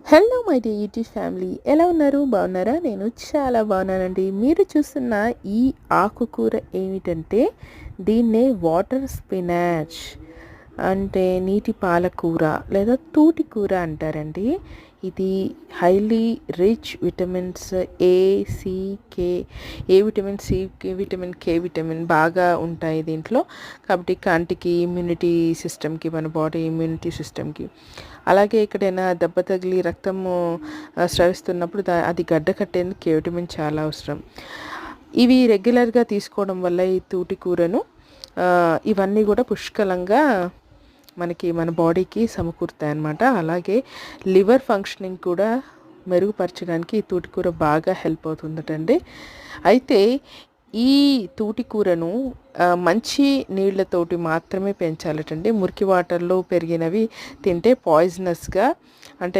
Hello my dear YouTube family, ఎలా ఉన్నారు? బాగున్నారా? నేను చాలా బాగున్నానండి. మీరు చూస్తున్న ఈ ఆకుకూర ఏమిటంటే దీన్నే వాటర్ స్పినాచ్ అంటే నీటి పాలకూర లేదా తూటి కూర అంటారండి. ఇది highly rich vitamins A, C, K. A vitamin, C, vitamin K vitamin బాగా ఉంటాయి దీంట్లో. కాబట్టి కంటికి, ఇమ్యూనిటీ సిస్టమ్కి, మన బాడీ ఇమ్యూనిటీ సిస్టమ్కి, అలాగే ఎక్కడైనా దెబ్బ తగిలి రక్తము స్రవిస్తున్నప్పుడు అది గడ్డ కట్టేందుకు కే విటమిన్ చాలా అవసరం. ఇవి రెగ్యులర్గా తీసుకోవడం వల్ల ఈ తూటి కూరను ఇవన్నీ కూడా పుష్కలంగా మనకి మన బాడీకి సమకూరుతాయి అన్నమాట. అలాగే లివర్ ఫంక్షనింగ్ కూడా మెరుగుపరచడానికి ఈ తూటికూర బాగా హెల్ప్ అవుతుందటండి. అయితే ఈ తూటికూరను మంచి నీళ్ళతోటి మాత్రమే పెంచాలటండి. మురికి వాటర్లో పెరిగినవి తింటే పాయిజనస్గా, అంటే